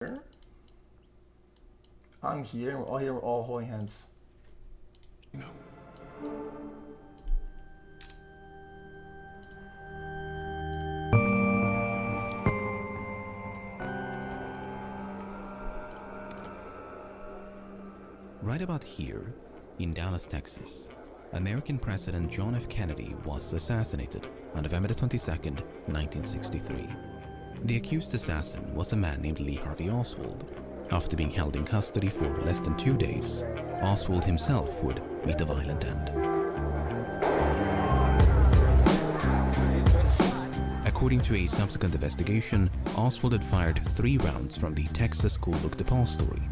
I'm here, and we're all holding hands. No. Right about here, in Dallas, Texas, American President John F. Kennedy was assassinated on November 22nd, 1963. The accused assassin was a man named Lee Harvey Oswald. After being held in custody for less than 2 days, Oswald himself would meet a violent end. According to a subsequent investigation, Oswald had fired 3 rounds from the Texas schoolbook Depository.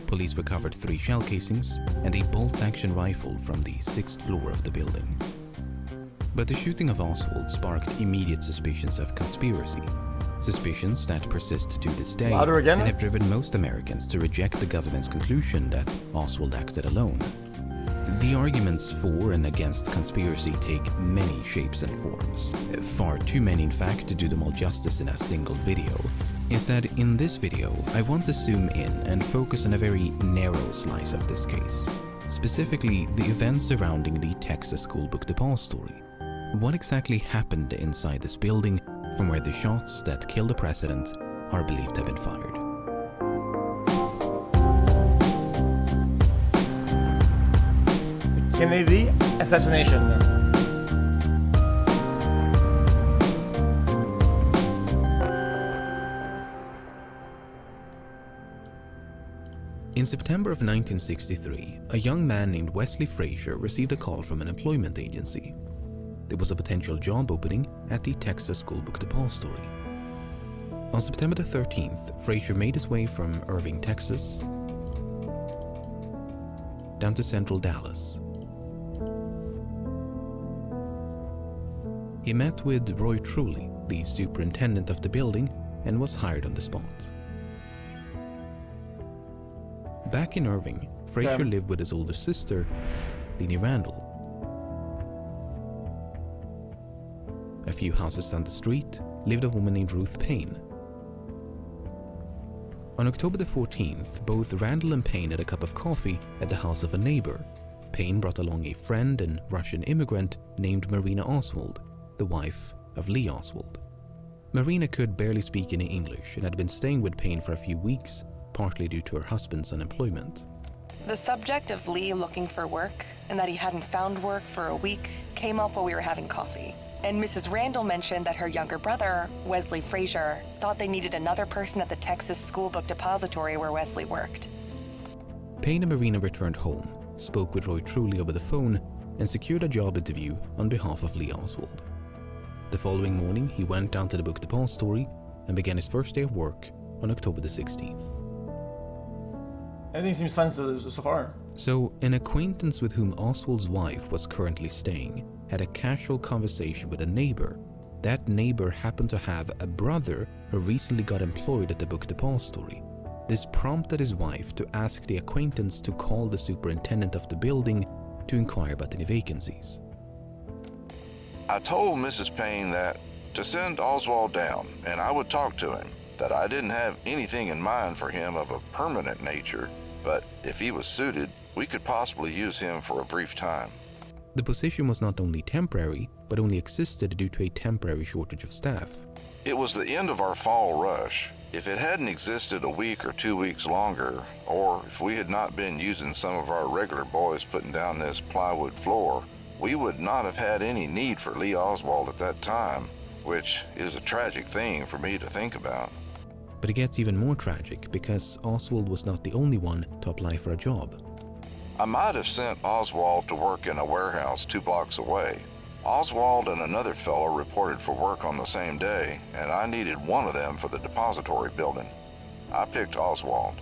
Police recovered 3 shell casings and a bolt-action rifle from the 6th floor of the building. But the shooting of Oswald sparked immediate suspicions of conspiracy. Suspicions that persist to this day and have driven most Americans to reject the government's conclusion that Oswald acted alone. The arguments for and against conspiracy take many shapes and forms. Far too many, in fact, to do them all justice in a single video. Instead, in this video, I want to zoom in and focus on a very narrow slice of this case. Specifically, the events surrounding the Texas schoolbook Depository. What exactly happened inside this building from where the shots that killed the president are believed to have been fired. Kennedy assassination. In September of 1963, a young man named Wesley Frazier received a call from an employment agency. There was a potential job opening at the Texas schoolbook Depository. On September the 13th, Frazier made his way from Irving, Texas, down to central Dallas. He met with Roy Truly, the superintendent of the building, and was hired on the spot. Back in Irving, Frazier lived with his older sister, Lenny Randall. A few houses down the street lived a woman named Ruth Payne. On October the 14th, both Randall and Payne had a cup of coffee at the house of a neighbor. Payne brought along a friend and Russian immigrant named Marina Oswald, the wife of Lee Oswald. Marina could barely speak any English and had been staying with Payne for a few weeks, partly due to her husband's unemployment. The subject of Lee looking for work and that he hadn't found work for a week came up while we were having coffee. And Mrs. Randall mentioned that her younger brother, Wesley Frazier, thought they needed another person at the Texas schoolbook Depository where Wesley worked. Payne and Marina returned home, spoke with Roy Truly over the phone, and secured a job interview on behalf of Lee Oswald. The following morning, he went down to the book Depository and began his first day of work on October the 16th. Everything seems fine so far. So, an acquaintance with whom Oswald's wife was currently staying had a casual conversation with a neighbor. That neighbor happened to have a brother who recently got employed at the book Depository. This prompted his wife to ask the acquaintance to call the superintendent of the building to inquire about any vacancies. I told Mrs. Payne that to send Oswald down and I would talk to him, that I didn't have anything in mind for him of a permanent nature, but if he was suited, we could possibly use him for a brief time. The position was not only temporary, but only existed due to a temporary shortage of staff. It was the end of our fall rush. If it hadn't existed a week or 2 weeks longer, or if we had not been using some of our regular boys putting down this plywood floor, we would not have had any need for Lee Oswald at that time, which is a tragic thing for me to think about. But it gets even more tragic because Oswald was not the only one to apply for a job. I might have sent Oswald to work in a warehouse 2 blocks away. Oswald and another fellow reported for work on the same day, and I needed one of them for the depository building. I picked Oswald.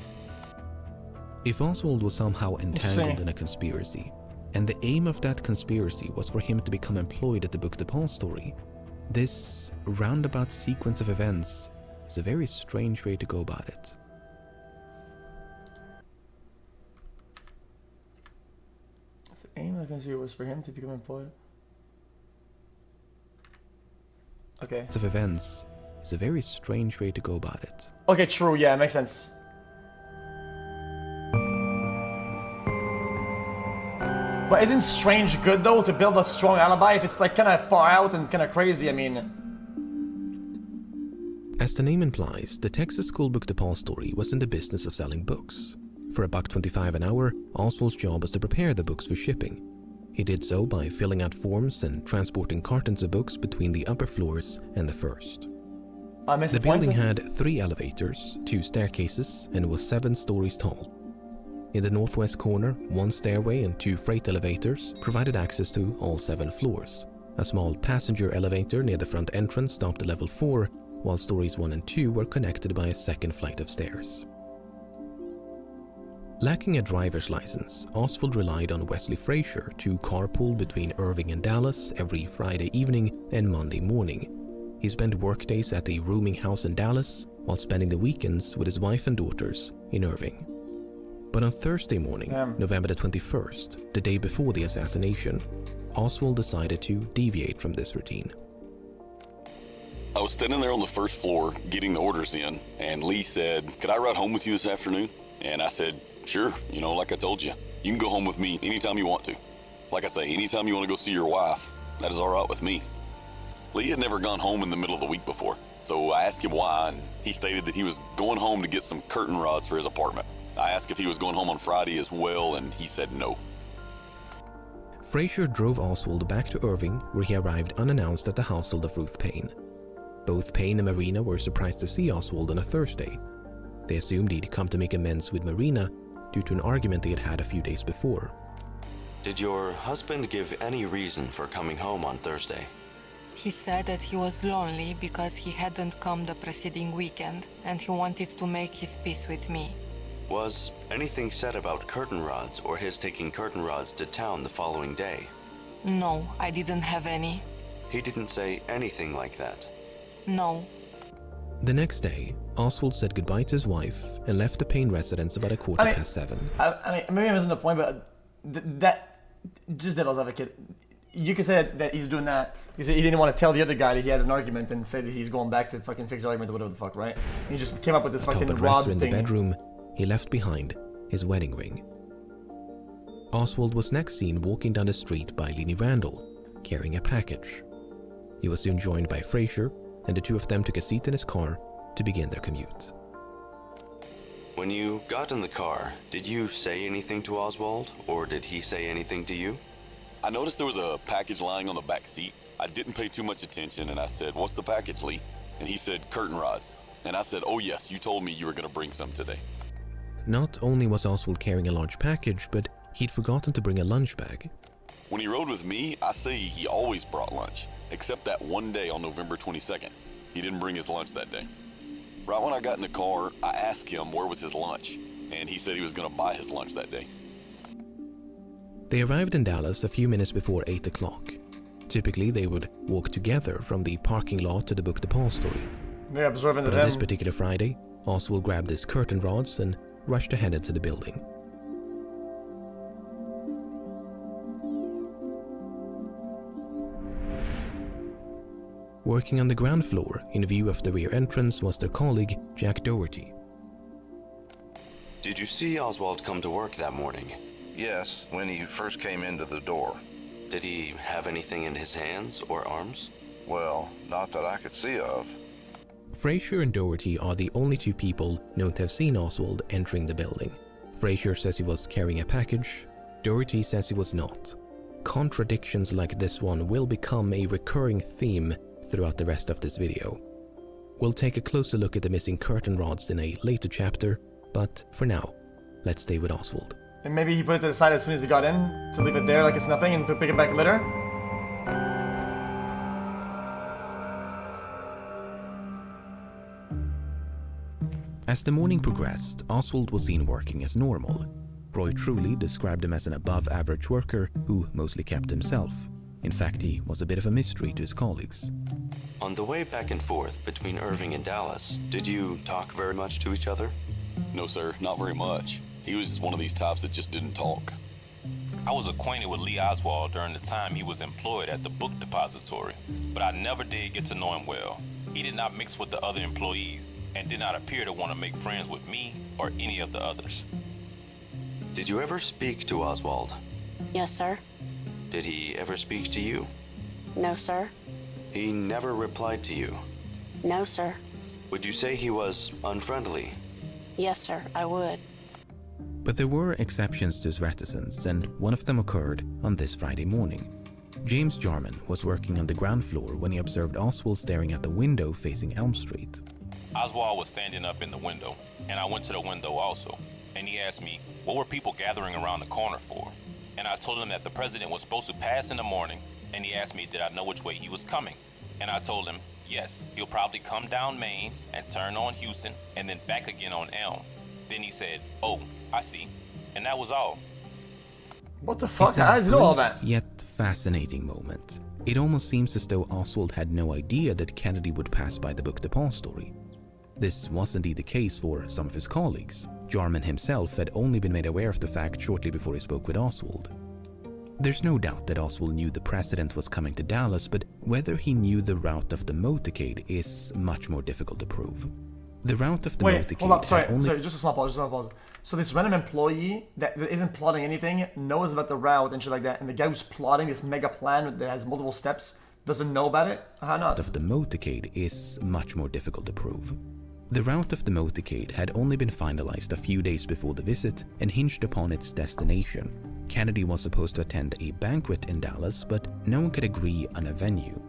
If Oswald was somehow entangled in a conspiracy, and the aim of that conspiracy was for him to become employed at the book Depository, this roundabout sequence of events is a very strange way to go about it. The aim of the conspiracy was for him to become employed. Okay. Of events is a very strange way to go about it. Okay, true, yeah, makes sense. But isn't strange good though to build a strong alibi if it's like kind of far out and kind of crazy? I mean, as the name implies, the Texas Schoolbook Depository was in the business of selling books. For $1.25 an hour, Oswald's job was to prepare the books for shipping. He did so by filling out forms and transporting cartons of books between the upper floors and the first. The building had 3 elevators, 2 staircases, and was 7 stories tall. In the northwest corner, 1 stairway and 2 freight elevators provided access to all 7 floors. A small passenger elevator near the front entrance stopped at level 4, while stories 1 and 2 were connected by a second flight of stairs. Lacking a driver's license, Oswald relied on Wesley Frazier to carpool between Irving and Dallas every Friday evening and Monday morning. He spent workdays at a rooming house in Dallas while spending the weekends with his wife and daughters in Irving. But on Thursday morning, November the 21st, the day before the assassination, Oswald decided to deviate from this routine. I was standing there on the first floor getting the orders in, and Lee said, "Could I ride home with you this afternoon?" And I said, "Sure, like I told you. You can go home with me anytime you want to. Like I say, anytime you want to go see your wife, that is all right with me." Lee had never gone home in the middle of the week before, so I asked him why, and he stated that he was going home to get some curtain rods for his apartment. I asked if he was going home on Friday as well, and he said no. Frazier drove Oswald back to Irving, where he arrived unannounced at the household of Ruth Payne. Both Payne and Marina were surprised to see Oswald on a Thursday. They assumed he'd come to make amends with Marina due to an argument they had had a few days before. Did your husband give any reason for coming home on Thursday? He said that he was lonely because he hadn't come the preceding weekend, and he wanted to make his peace with me. Was anything said about curtain rods or his taking curtain rods to town the following day? No, I didn't have any. He didn't say anything like that? No. The next day, Oswald said goodbye to his wife and left the Payne residence about 7:15. I mean, maybe I missed the point, but that just devil's advocate. You could say that he's doing that because he didn't want to tell the other guy that he had an argument and say that he's going back to fucking fix the argument or whatever the fuck, right? And he just came up with this fucking rod thing. In the bedroom, he left behind his wedding ring. Oswald was next seen walking down the street by Lenny Randall, carrying a package. He was soon joined by Frazier, and the two of them took a seat in his car to begin their commute. When you got in the car, did you say anything to Oswald, or did he say anything to you? I noticed there was a package lying on the back seat. I didn't pay too much attention, and I said, "What's the package, Lee?" And he said, "Curtain rods." And I said, "Oh yes, you told me you were going to bring some today." Not only was Oswald carrying a large package, but he'd forgotten to bring a lunch bag. When he rode with me, I say he always brought lunch, except that one day on November 22nd. He didn't bring his lunch that day. Right when I got in the car, I asked him where was his lunch, and he said he was going to buy his lunch that day. They arrived in Dallas a few minutes before 8 o'clock. Typically, they would walk together from the parking lot to the book depository. They're observing But them. on this particular Friday, Oswald grabbed his curtain rods and rushed ahead into the building. Working on the ground floor, in view of the rear entrance, was their colleague, Jack Doherty. Did you see Oswald come to work that morning? Yes, when he first came into the door. Did he have anything in his hands or arms? Well, not that I could see of. Frazier and Doherty are the only two people known to have seen Oswald entering the building. Frazier says he was carrying a package. Doherty says he was not. Contradictions like this one will become a recurring theme throughout the rest of this video. We'll take a closer look at the missing curtain rods in a later chapter, but for now, let's stay with Oswald. And maybe he put it to the side as soon as he got in to leave it there like it's nothing and pick it back later. As the morning progressed, Oswald was seen working as normal. Roy Truly described him as an above-average worker who mostly kept himself. In fact, he was a bit of a mystery to his colleagues. On the way back and forth between Irving and Dallas, did you talk very much to each other? No, sir, not very much. He was one of these types that just didn't talk. I was acquainted with Lee Oswald during the time he was employed at the book depository, but I never did get to know him well. He did not mix with the other employees and did not appear to want to make friends with me or any of the others. Did you ever speak to Oswald? Yes, sir. Did he ever speak to you? No, sir. He never replied to you. No, sir. Would you say he was unfriendly? Yes, sir, I would. But there were exceptions to his reticence, and one of them occurred on this Friday morning. James Jarman was working on the ground floor when he observed Oswald staring at the window facing Elm Street. Oswald was standing up in the window, and I went to the window also, and he asked me, what were people gathering around the corner for? And I told him that the president was supposed to pass in the morning, and he asked me did I know which way he was coming. And I told him, yes, he'll probably come down Main and turn on Houston, and then back again on Elm. Then he said, oh, I see. And that was all. What the fuck? It's a How does he know all brief that? yet fascinating moment. It almost seems as though Oswald had no idea that Kennedy would pass by the book Depository. This was indeed the case for some of his colleagues. Jarman himself had only been made aware of the fact shortly before he spoke with Oswald. There's no doubt that Oswald knew the president was coming to Dallas, but whether he knew the route of the motorcade is much more difficult to prove. The route of the Wait, motorcade hold up, had only... sorry, just a small pause, So this random employee that isn't plotting anything knows about the route and shit like that, and the guy who's plotting this mega plan that has multiple steps doesn't know about it? How not? of the motorcade is much more difficult to prove. The route of the motorcade had only been finalized a few days before the visit and hinged upon its destination. Kennedy was supposed to attend a banquet in Dallas, but no one could agree on a venue.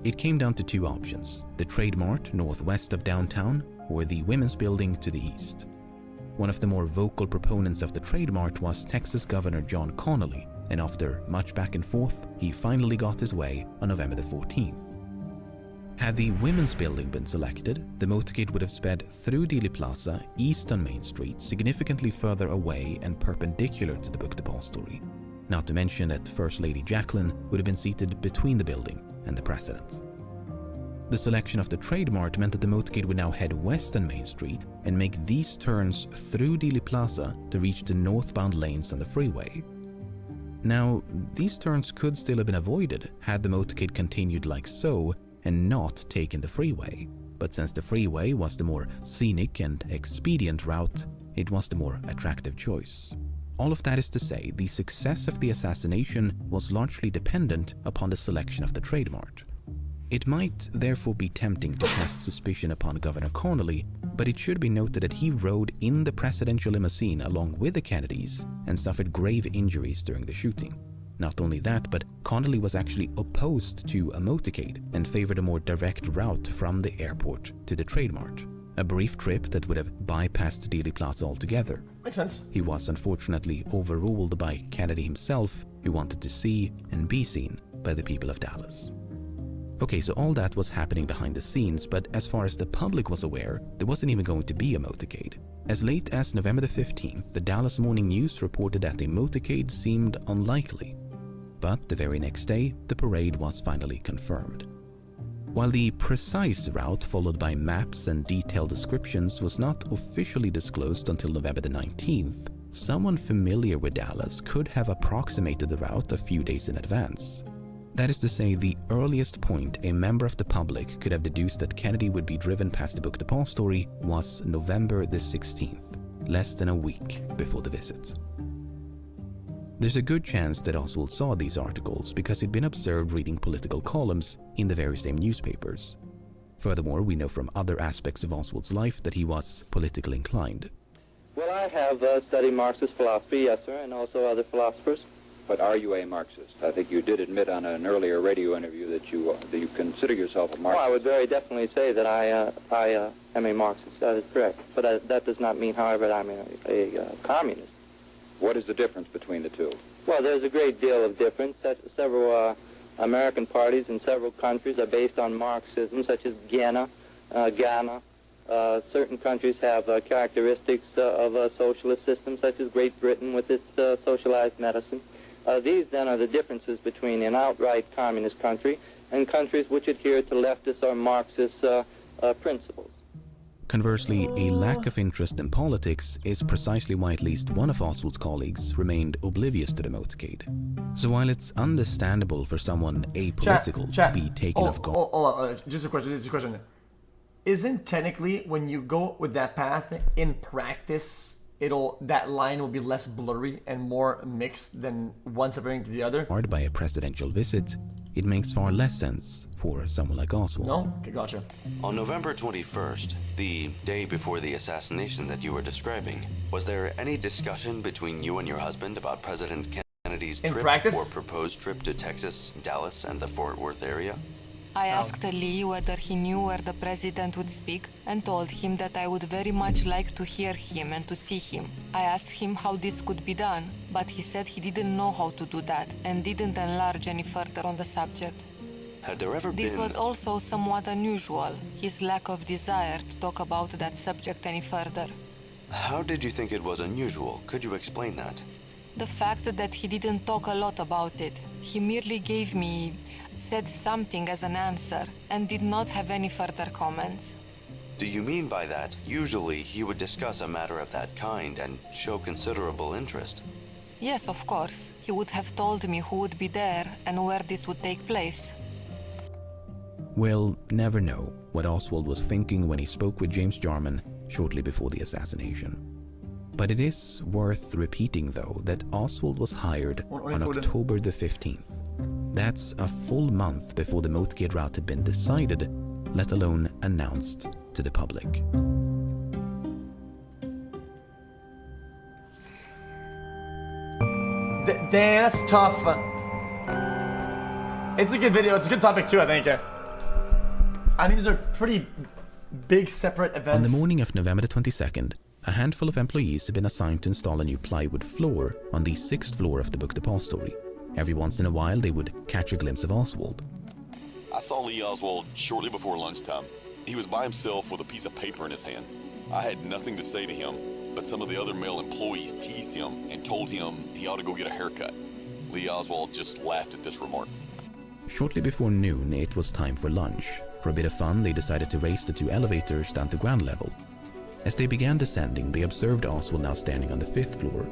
It came down to two options: the Trade Mart northwest of downtown or the Women's Building to the east. One of the more vocal proponents of the Trade Mart was Texas Governor John Connally, and after much back and forth, he finally got his way on November the 14th. Had the Women's Building been selected, the motorcade would have sped through Dealey Plaza, east on Main Street, significantly further away and perpendicular to the book depository. Not to mention that First Lady Jacqueline would have been seated between the building and the president. The selection of the Trade Mart meant that the motorcade would now head west on Main Street and make these turns through Dealey Plaza to reach the northbound lanes on the freeway. Now, these turns could still have been avoided had the motorcade continued like so and not taken the freeway, but since the freeway was the more scenic and expedient route, it was the more attractive choice. All of that is to say, the success of the assassination was largely dependent upon the selection of the Trade Mart. It might therefore be tempting to cast suspicion upon Governor Connally, but it should be noted that he rode in the presidential limousine along with the Kennedys and suffered grave injuries during the shooting. Not only that, but Connally was actually opposed to a motorcade and favored a more direct route from the airport to the Trade Mart, a brief trip that would have bypassed Dealey Plaza altogether. Makes sense. He was unfortunately overruled by Kennedy himself, who wanted to see and be seen by the people of Dallas. Okay, so all that was happening behind the scenes, but as far as the public was aware, there wasn't even going to be a motorcade. As late as November the 15th, the Dallas Morning News reported that a motorcade seemed unlikely. But the very next day, the parade was finally confirmed. While the precise route followed by maps and detailed descriptions was not officially disclosed until November the 19th, someone familiar with Dallas could have approximated the route a few days in advance. That is to say, the earliest point a member of the public could have deduced that Kennedy would be driven past the book depository was November the 16th, less than a week before the visit. There's a good chance that Oswald saw these articles because he'd been observed reading political columns in the very same newspapers. Furthermore, we know from other aspects of Oswald's life that he was politically inclined. Well, I have studied Marxist philosophy, yes, sir, and also other philosophers. But are you a Marxist? I think you did admit on an earlier radio interview that you consider yourself a Marxist. Well, I would very definitely say that I am a Marxist. That is correct. But that does not mean, however, that I'm a communist. What is the difference between the two? Well, there's a great deal of difference. Several American parties in several countries are based on Marxism, such as Ghana. Certain countries have characteristics of a socialist system, such as Great Britain with its socialized medicine. These, then, are the differences between an outright communist country and countries which adhere to leftist or Marxist principles. Conversely, a lack of interest in politics is precisely why at least one of Oswald's colleagues remained oblivious to the motorcade. So while it's understandable for someone apolitical to be taken off guard... Just a question. Isn't technically when you go with that path, in practice, that line will be less blurry and more mixed than one separating to the other? By a presidential visit, it makes far less sense for someone like Oswald. No? Okay, gotcha. On November 21st, the day before the assassination that you were describing, was there any discussion between you and your husband about President Kennedy's trip or proposed trip to Texas, Dallas, and the Fort Worth area? I asked Lee whether he knew where the president would speak and told him that I would very much like to hear him and to see him. I asked him how this could be done, but he said he didn't know how to do that and didn't enlarge any further on the subject. Had there ever This been... was also somewhat unusual, his lack of desire to talk about that subject any further. How did you think it was unusual? Could you explain that? The fact that he didn't talk a lot about it. He merely said something as an answer and did not have any further comments. Do you mean by that, usually he would discuss a matter of that kind and show considerable interest? Yes, of course. He would have told me who would be there and where this would take place. We'll never know what Oswald was thinking when he spoke with James Jarman shortly before the assassination. But it is worth repeating, though, that Oswald was hired on October the 15th. That's a full month before the motorcade route had been decided, let alone announced to the public. That's tough. It's a good video. It's a good topic too, I think. I mean, these are pretty big separate events. On the morning of November the 22nd, a handful of employees had been assigned to install a new plywood floor on the 6th floor of the book depository. Every once in a while, they would catch a glimpse of Oswald. I saw Lee Oswald shortly before lunchtime. He was by himself with a piece of paper in his hand. I had nothing to say to him, but some of the other male employees teased him and told him he ought to go get a haircut. Lee Oswald just laughed at this remark. Shortly before noon, it was time for lunch. For a bit of fun, they decided to race the 2 elevators down to ground level. As they began descending, they observed Oswald now standing on the 5th floor.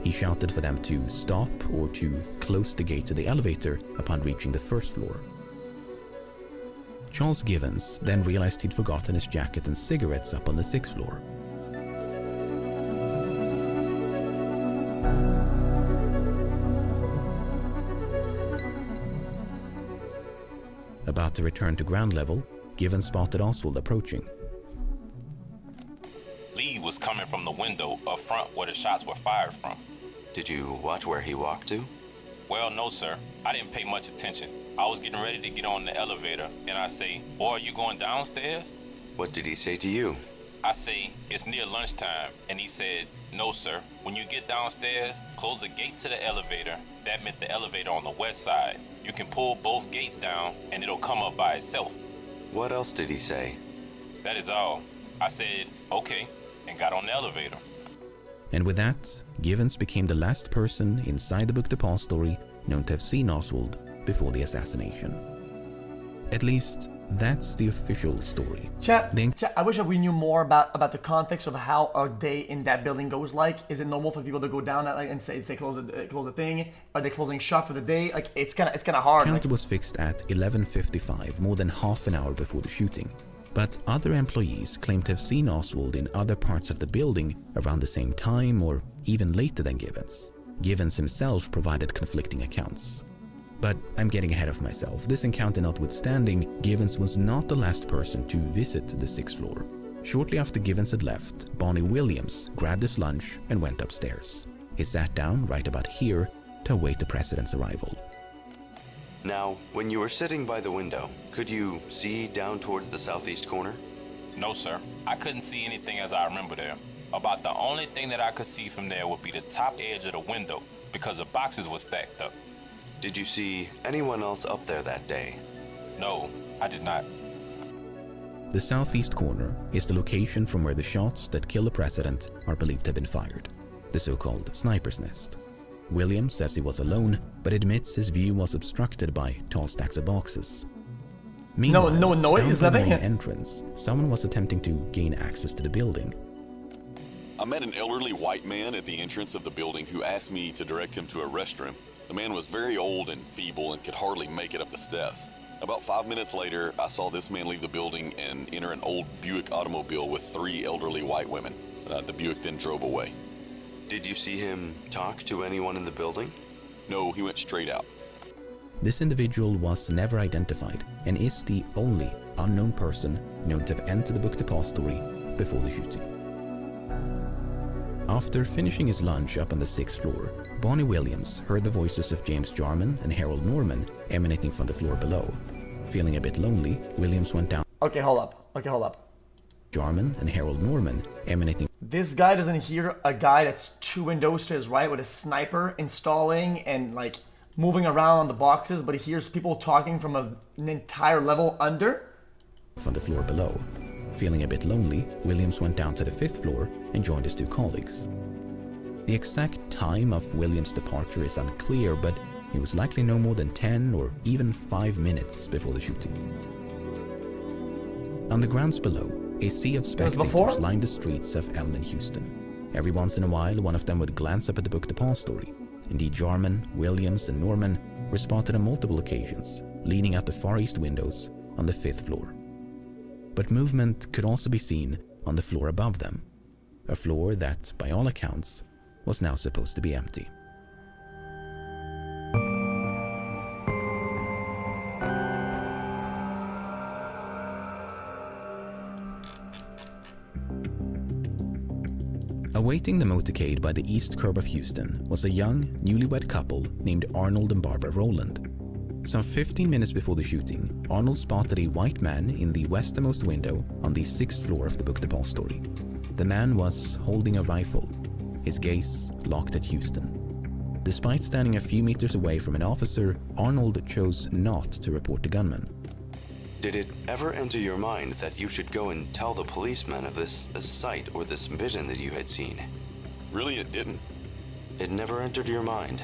He shouted for them to stop or to close the gate to the elevator upon reaching the 1st floor. Charles Givens then realized he'd forgotten his jacket and cigarettes up on the 6th floor. About to return to ground level, Givens spotted Oswald approaching. Lee was coming from the window up front where the shots were fired from. Did you watch where he walked to? Well, no, sir. I didn't pay much attention. I was getting ready to get on the elevator, and I say, "Boy, are you going downstairs?" What did he say to you? I say, "It's near lunchtime," and he said, "No, sir. When you get downstairs, close the gate to the elevator." That meant the elevator on the west side. You can pull both gates down, and it'll come up by itself. What else did he say? That is all. I said, "Okay," and got on the elevator. And with that, Givens became the last person inside the book depository known to have seen Oswald before the assassination. At least, that's the official story. Chat, I wish we knew more about the context of how a day in that building goes like. Is it normal for people to go down at, like, and say close the thing? Are they closing shop for the day? Like, it's kind of hard. Counter was fixed at 11:55, more than half an hour before the shooting. But other employees claimed to have seen Oswald in other parts of the building around the same time or even later than Givens. Givens himself provided conflicting accounts. But I'm getting ahead of myself. This encounter notwithstanding, Givens was not the last person to visit the 6th floor. Shortly after Givens had left, Bonnie Williams grabbed his lunch and went upstairs. He sat down right about here to await the president's arrival. Now, when you were sitting by the window, could you see down towards the southeast corner? No, sir. I couldn't see anything as I remember there. About the only thing that I could see from there would be the top edge of the window because the boxes were stacked up. Did you see anyone else up there that day? No, I did not. The southeast corner is the location from where the shots that killed the president are believed to have been fired, the so-called sniper's nest. Williams says he was alone, but admits his view was obstructed by tall stacks of boxes. Meanwhile, no, down it's by the nothing. main entrance, someone was attempting to gain access to the building. I met an elderly white man at the entrance of the building who asked me to direct him to a restroom. The man was very old and feeble and could hardly make it up the steps. About 5 minutes later, I saw this man leave the building and enter an old Buick automobile with 3 elderly white women. The Buick then drove away. Did you see him talk to anyone in the building? No, he went straight out. This individual was never identified and is the only unknown person known to have entered the book depository before the shooting. After finishing his lunch up on the 6th floor, Bonnie Williams heard the voices of James Jarman and Harold Norman emanating from the floor below. Feeling a bit lonely, Williams went down. Okay, hold up. Jarman and Harold Norman emanating. This guy doesn't hear a guy that's 2 windows to his right with a sniper installing and like moving around on the boxes, but he hears people talking from an entire level under. From the floor below. Feeling a bit lonely, Williams went down to the 5th floor and joined his 2 colleagues. The exact time of Williams' departure is unclear, but it was likely no more than 10 or even 5 minutes before the shooting. On the grounds below, a sea of spectators lined the streets of Elm in Houston. Every once in a while, one of them would glance up at the book depository. Indeed, Jarman, Williams, and Norman were spotted on multiple occasions, leaning out the far east windows on the 5th floor. But movement could also be seen on the floor above them, a floor that, by all accounts, was now supposed to be empty. Awaiting the motorcade by the east curb of Houston was a young, newlywed couple named Arnold and Barbara Rowland. Some 15 minutes before the shooting, Arnold spotted a white man in the westernmost window on the 6th floor of the book depository. The man was holding a rifle, his gaze locked at Houston. Despite standing a few meters away from an officer, Arnold chose not to report the gunman. Did it ever enter your mind that you should go and tell the policeman of this sight or this vision that you had seen? Really, it didn't. It never entered your mind?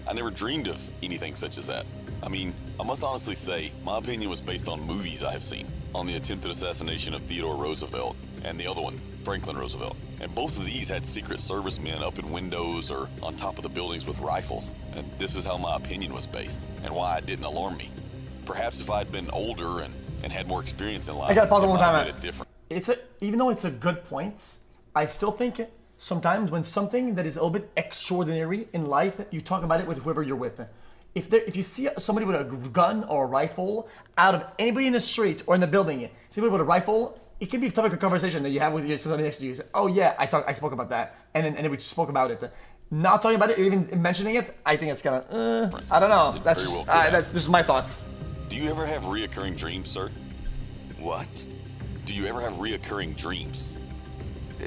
I never dreamed of anything such as that. I mean, I must honestly say, my opinion was based on movies I have seen, on the attempted assassination of Theodore Roosevelt, and the other one, Franklin Roosevelt. And both of these had Secret Service men up in windows or on top of the buildings with rifles. And this is how my opinion was based, and why it didn't alarm me. Perhaps if I'd been older and had more experience in life, I gotta pause one more time. it different. Even though it's a good point, I still think sometimes when something that is a little bit extraordinary in life, you talk about it with whoever you're with. If you see somebody with a gun or a rifle out of anybody in the street or in the building, somebody with a rifle, it can be a topic of conversation that you have with somebody next to you. You say, oh yeah, I spoke about that, and then we spoke about it. Not talking about it or even mentioning it, I think it's kind of, I don't know. This is my thoughts. Do you ever have reoccurring dreams, sir? What? Do you ever have reoccurring dreams?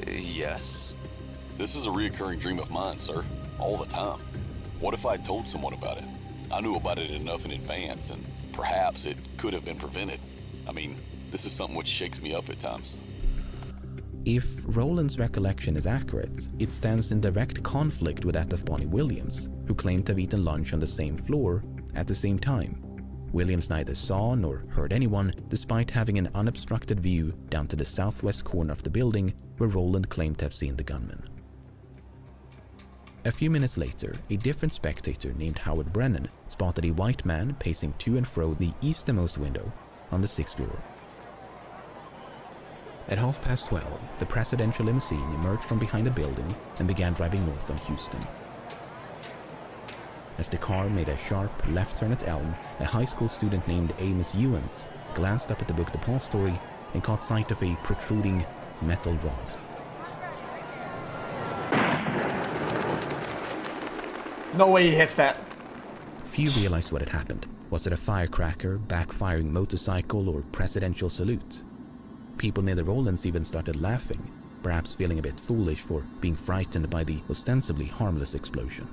Yes. This is a reoccurring dream of mine, sir. All the time. What if I told someone about it? I knew about it enough in advance, and perhaps it could have been prevented. I mean, this is something which shakes me up at times. If Rowland's recollection is accurate, it stands in direct conflict with that of Bonnie Williams, who claimed to have eaten lunch on the same floor at the same time. Williams neither saw nor heard anyone, despite having an unobstructed view down to the southwest corner of the building where Rowland claimed to have seen the gunman. A few minutes later, a different spectator named Howard Brennan spotted a white man pacing to and fro the easternmost window on the 6th floor. At 12:30, the presidential limousine emerged from behind a building and began driving north on Houston. As the car made a sharp left turn at Elm, a high school student named Amos Ewens glanced up at the book depository and caught sight of a protruding metal rod. No way he hits that. Few realized what had happened. Was it a firecracker, backfiring motorcycle, or presidential salute? People near the Rowlands even started laughing, perhaps feeling a bit foolish for being frightened by the ostensibly harmless explosion.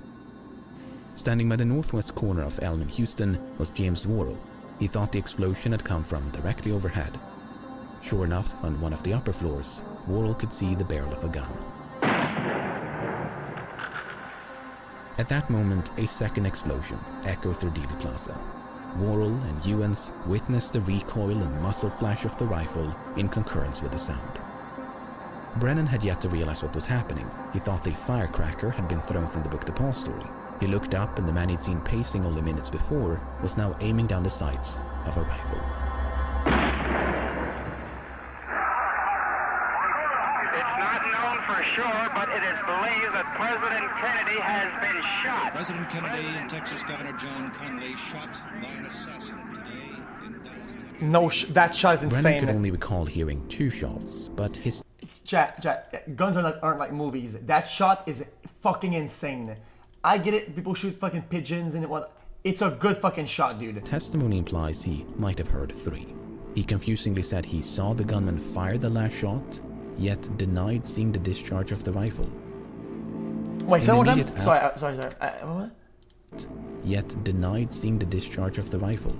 Standing by the northwest corner of Elm in Houston was James Worrell. He thought the explosion had come from directly overhead. Sure enough, on one of the upper floors, Worrell could see the barrel of a gun. At that moment, a second explosion echoed through Dealey Plaza. Worrell and Ewens witnessed the recoil and muzzle flash of the rifle in concurrence with the sound. Brennan had yet to realize what was happening. He thought a firecracker had been thrown from the book Depository. He looked up and the man he'd seen pacing only minutes before was now aiming down the sights of a rifle. It's not known for sure, but it is believed that President Kennedy has been shot. President Kennedy and Texas Governor John Connally shot by an assassin today in Dallas, Texas. No, that shot is insane. Brennan could only recall hearing 2 shots, but his... Chat, guns aren't like movies. That shot is fucking insane. I get it, people shoot fucking pigeons and what. It's a good fucking shot, dude. Testimony implies he might have heard 3. He confusingly said he saw the gunman fire the last shot, yet denied seeing the discharge of the rifle. Wait, say one more time? Sorry. What? Yet denied seeing the discharge of the rifle.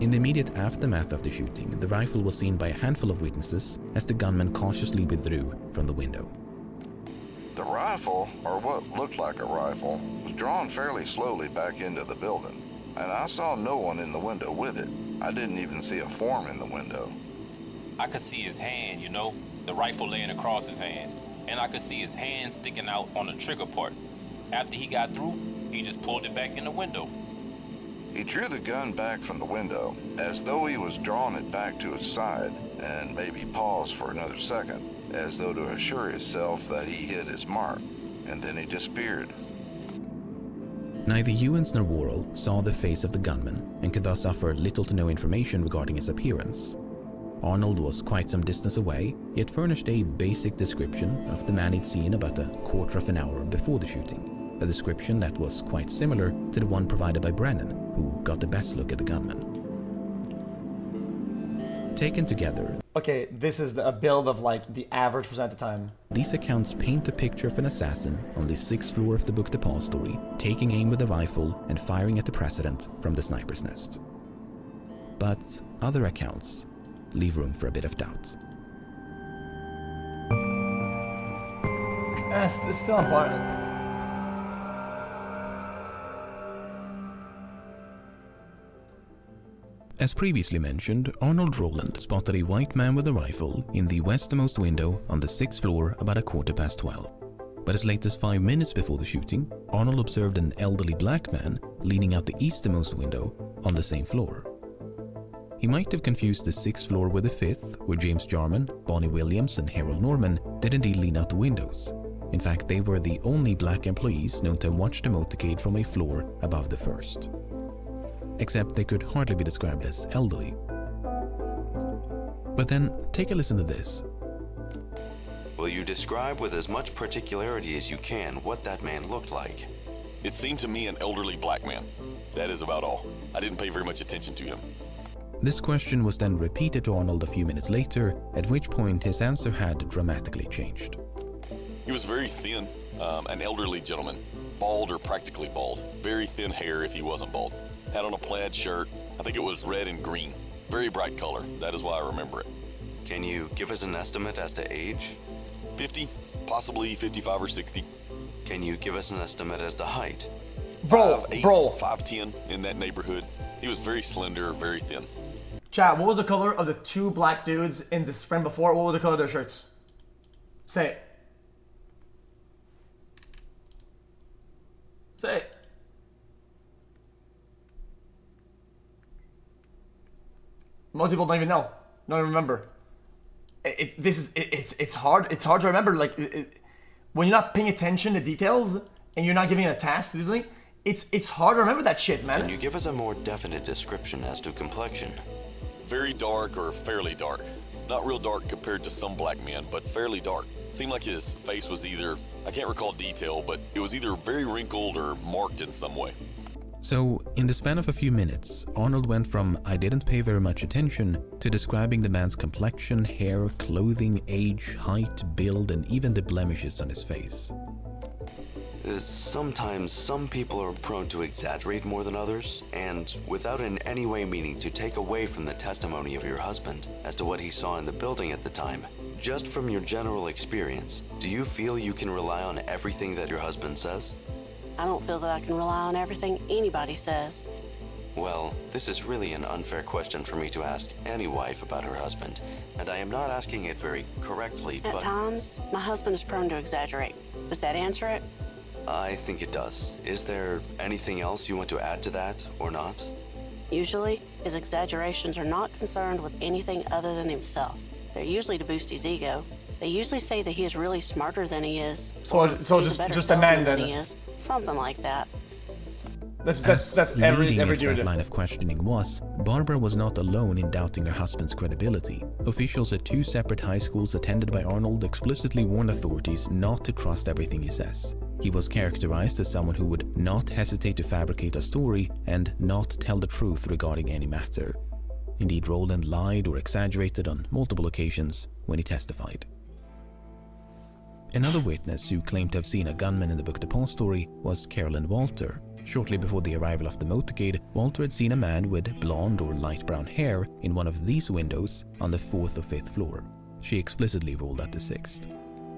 In the immediate aftermath of the shooting, the rifle was seen by a handful of witnesses as the gunman cautiously withdrew from the window. The rifle, or what looked like a rifle, was drawn fairly slowly back into the building, and I saw no one in the window with it. I didn't even see a form in the window. I could see his hand, you know, the rifle laying across his hand, and I could see his hand sticking out on the trigger part. After he got through, he just pulled it back in the window. He drew the gun back from the window, as though he was drawing it back to his side, and maybe paused for another second, as though to assure himself that he hit his mark, and then he disappeared. Neither Ewens nor Worrell saw the face of the gunman and could thus offer little to no information regarding his appearance. Arnold was quite some distance away, yet furnished a basic description of the man he'd seen about a quarter of an hour before the shooting. A description that was quite similar to the one provided by Brennan, who got the best look at the gunman. Taken together, okay, this is a build of like the average percent of the time. These accounts paint a picture of an assassin on the 6th floor of the book Depository, taking aim with a rifle and firing at the president from the sniper's nest. But other accounts leave room for a bit of doubt. It's still important. As previously mentioned, Arnold Rowland spotted a white man with a rifle in the westernmost window on the 6th floor about 12:15. But as late as 5 minutes before the shooting, Arnold observed an elderly black man leaning out the easternmost window on the same floor. He might have confused the 6th floor with the 5th, where James Jarman, Bonnie Williams and Harold Norman did indeed lean out the windows. In fact, they were the only black employees known to have watched the motorcade from a floor above the 1st. Except they could hardly be described as elderly. But then, take a listen to this. Will you describe with as much particularity as you can what that man looked like? It seemed to me an elderly black man. That is about all. I didn't pay very much attention to him. This question was then repeated to Arnold a few minutes later, at which point his answer had dramatically changed. He was very thin, an elderly gentleman, bald or practically bald, very thin hair if he wasn't bald. Had on a plaid shirt, I think it was red and green. Very bright color, that is why I remember it. Can you give us an estimate as to age? 50, possibly 55 or 60. Can you give us an estimate as to height? Bro. 5'10", in that neighborhood. He was very slender, very thin. Chat, what was the color of the 2 black dudes in this frame before? What was the color of their shirts? Say it. Say it. Most people don't even know. Don't even remember. It's hard. It's hard to remember. Like when you're not paying attention to details and you're not giving it a task usually, it's hard to remember that shit, man. Can you give us a more definite description as to complexion? Very dark or fairly dark. Not real dark compared to some black men, but fairly dark. Seemed like his face was either, I can't recall detail, but it was either very wrinkled or marked in some way. So, in the span of a few minutes, Arnold went from "I didn't pay very much attention" to describing the man's complexion, hair, clothing, age, height, build, and even the blemishes on his face. Sometimes some people are prone to exaggerate more than others, and without in any way meaning to take away from the testimony of your husband as to what he saw in the building at the time, just from your general experience, do you feel you can rely on everything that your husband says? I don't feel that I can rely on everything anybody says. Well, this is really an unfair question for me to ask any wife about her husband, and I am not asking it very correctly, but... At times, my husband is prone to exaggerate. Does that answer it? I think it does. Is there anything else you want to add to that, or not? Usually, his exaggerations are not concerned with anything other than himself. They're usually to boost his ego. They usually say that he is really smarter than he is. So just a man then. Than he is. Something like that. That's every leading as dude. that line of questioning was, Barbara was not alone in doubting her husband's credibility. Officials at 2 separate high schools attended by Arnold explicitly warned authorities not to trust everything he says. He was characterized as someone who would not hesitate to fabricate a story and not tell the truth regarding any matter. Indeed, Roland lied or exaggerated on multiple occasions when he testified. Another witness who claimed to have seen a gunman in the book Depository was Carolyn Walter. Shortly before the arrival of the motorcade, Walter had seen a man with blonde or light brown hair in one of these windows on the 4th or 5th floor. She explicitly ruled out the 6th.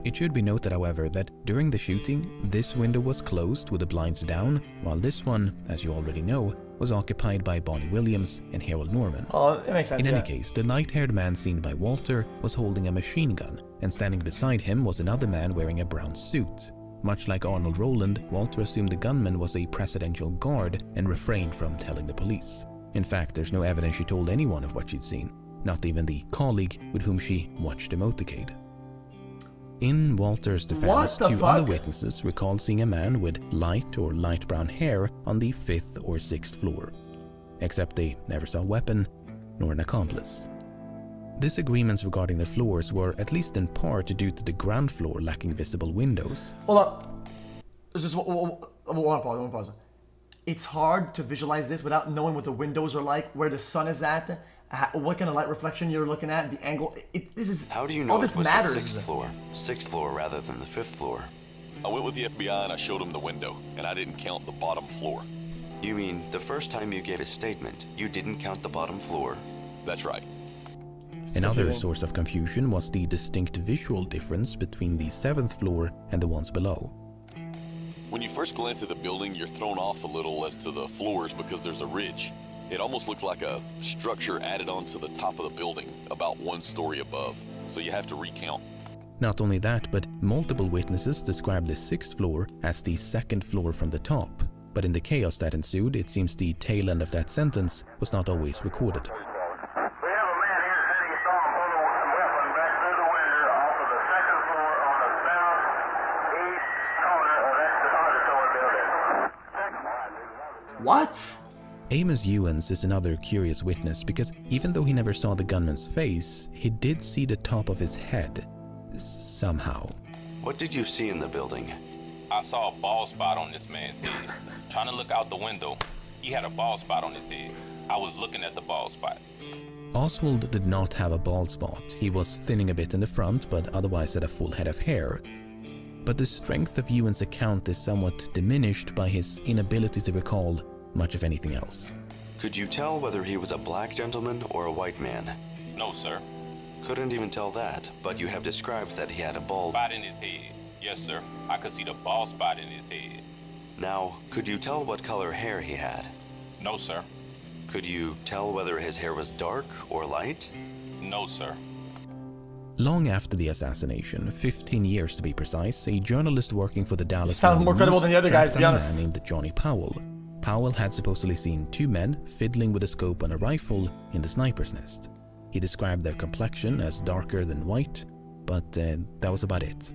It should be noted, however, that during the shooting, this window was closed with the blinds down, while this one, as you already know, was occupied by Bonnie Williams and Harold Norman. Oh, it makes sense. In any case, the light-haired man seen by Walter was holding a machine gun, and standing beside him was another man wearing a brown suit. Much like Arnold Roland, Walter assumed the gunman was a presidential guard and refrained from telling the police. In fact, there's no evidence she told anyone of what she'd seen, not even the colleague with whom she watched the motorcade. In Walter's defense, 2 other witnesses recalled seeing a man with light or light brown hair on the 5th or 6th floor, except they never saw a weapon nor an accomplice. Disagreements regarding the floors were at least in part due to the ground floor lacking visible windows. Hold up. There's just one pause. It's hard to visualize this without knowing what the windows are like, where the sun is at, what kind of light reflection you're looking at, the angle. This is how do you know all this it was matters. The 6th floor rather than the 5th floor? I went with the FBI and I showed them the window, and I didn't count the bottom floor. You mean the first time you gave a statement, you didn't count the bottom floor? That's right. Another source of confusion was the distinct visual difference between the 7th floor and the ones below. When you first glance at the building, you're thrown off a little as to the floors because there's a ridge. It almost looks like a structure added onto the top of the building, about 1 story above, so you have to recount. Not only that, but multiple witnesses described the 6th floor as the 2nd floor from the top. But in the chaos that ensued, it seems the tail end of that sentence was not always recorded. What? Amos Ewens is another curious witness because even though he never saw the gunman's face, he did see the top of his head. Somehow. What did you see in the building? I saw a bald spot on this man's head. Trying to look out the window, he had a bald spot on his head. I was looking at the bald spot. Oswald did not have a bald spot. He was thinning a bit in the front, but otherwise had a full head of hair. But the strength of Ewens' account is somewhat diminished by his inability to recall much of anything else. Could you tell whether he was a black gentleman or a white man? No, sir. Couldn't even tell that, but you have described that he had a bald spot in his head. Yes, sir. I could see the bald spot in his head. Now, could you tell what color hair he had? No, sir. Could you tell whether his hair was dark or light? No, sir. Long after the assassination, 15 years to be precise, a journalist working for the Dallas Sounds more credible than the other guys, to be tracked down a honest. man named Johnny Powell. Powell had supposedly seen 2 men fiddling with a scope on a rifle in the sniper's nest. He described their complexion as darker than white, but that was about it.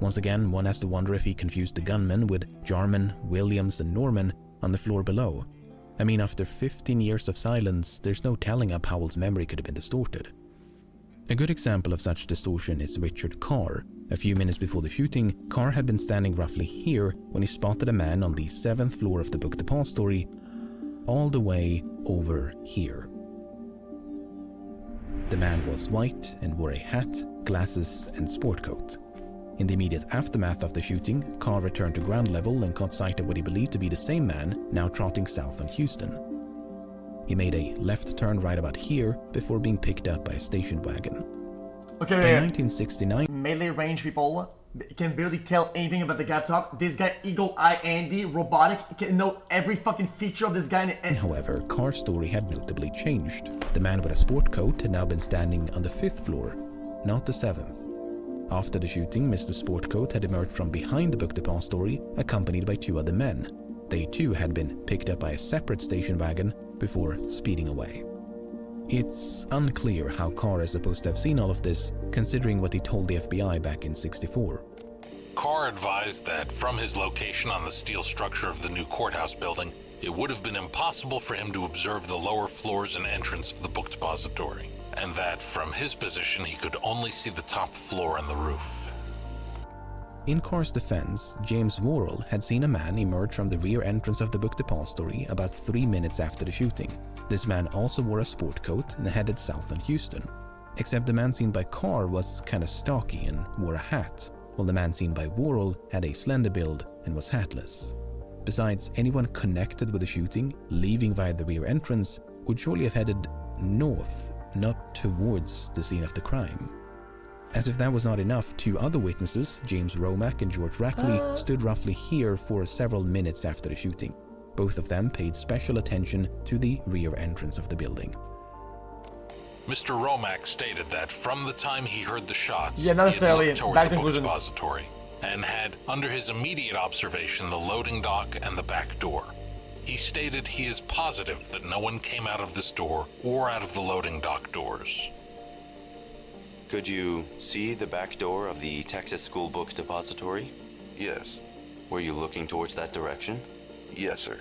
Once again, one has to wonder if he confused the gunmen with Jarman, Williams, and Norman on the floor below. I mean, after 15 years of silence, there's no telling how Powell's memory could have been distorted. A good example of such distortion is Richard Carr. A few minutes before the shooting, Carr had been standing roughly here when he spotted a man on the 7th floor of the book Depository, all the way over here. The man was white and wore a hat, glasses, and sport coat. In the immediate aftermath of the shooting, Carr returned to ground level and caught sight of what he believed to be the same man now trotting south on Houston. He made a left turn right about here before being picked up by a station wagon. Okay, by 1969, melee range people can barely tell anything about the guy up top. This guy, Eagle Eye Andy, robotic, can know every fucking feature of this guy. However, Carr's story had notably changed. The man with a sport coat had now been standing on the 5th floor, not the 7th. After the shooting, Mr. Sportcoat had emerged from behind the book depository, accompanied by 2 other men. They too had been picked up by a separate station wagon before speeding away. It's unclear how Carr is supposed to have seen all of this, considering what he told the FBI back in '64. Carr advised that from his location on the steel structure of the new courthouse building, it would have been impossible for him to observe the lower floors and entrance of the book depository, and that from his position he could only see the top floor and the roof. In Carr's defense, James Worrell had seen a man emerge from the rear entrance of the book depository about 3 minutes after the shooting. This man also wore a sport coat and headed south on Houston. Except the man seen by Carr was kinda stocky and wore a hat, while the man seen by Worrell had a slender build and was hatless. Besides, anyone connected with the shooting, leaving via the rear entrance, would surely have headed north, not towards the scene of the crime. As if that was not enough, 2 other witnesses, James Romack and George Rackley, stood roughly here for several minutes after the shooting. Both of them paid special attention to the rear entrance of the building. Mr. Romack stated that from the time he heard the shots, not necessarily he had looked bad toward the book conclusions. depository and had under his immediate observation the loading dock and the back door. He stated he is positive that no one came out of this door or out of the loading dock doors. Could you see the back door of the Texas School Book Depository? Yes. Were you looking towards that direction? Yes, sir.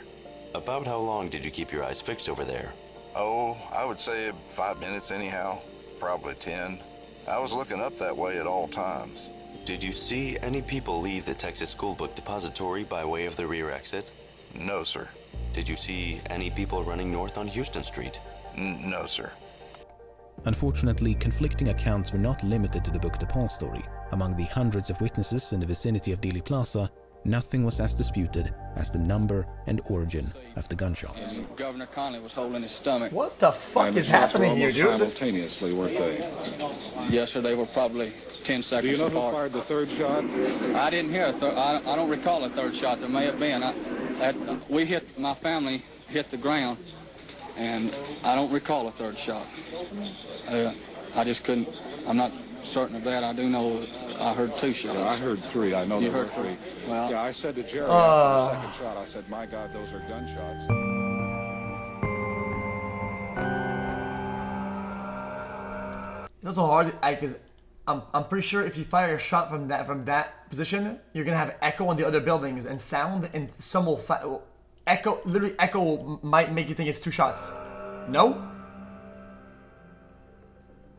About how long did you keep your eyes fixed over there? Oh, I would say 5 minutes anyhow, probably 10. I was looking up that way at all times. Did you see any people leave the Texas School Book Depository by way of the rear exit? No, sir. Did you see any people running north on Houston Street? No, sir. Unfortunately, conflicting accounts were not limited to the book depository. Among the hundreds of witnesses in the vicinity of Dealey Plaza, nothing was as disputed as the number and origin of the gunshots. And Governor Conley was holding his stomach. What the fuck is happening here, dude? Simultaneously, weren't they? Yes, sir. They were probably 10 seconds apart. Do you know who fired the 3rd shot? I didn't hear I don't recall a 3rd shot. There may have been. My family hit the ground, and I don't recall a 3rd shot. I just couldn't. I'm not certain of that. I do know I heard 2 shots. Yeah, I heard 3. I know You there were heard 3. Well, yeah, I said to Jerry after the 2nd shot, I said, my God, those are gunshots. It's also hard, because I'm pretty sure if you fire a shot from that position, you're gonna have echo on the other buildings and sound, and some will echo. Literally, echo might make you think it's 2 shots. No.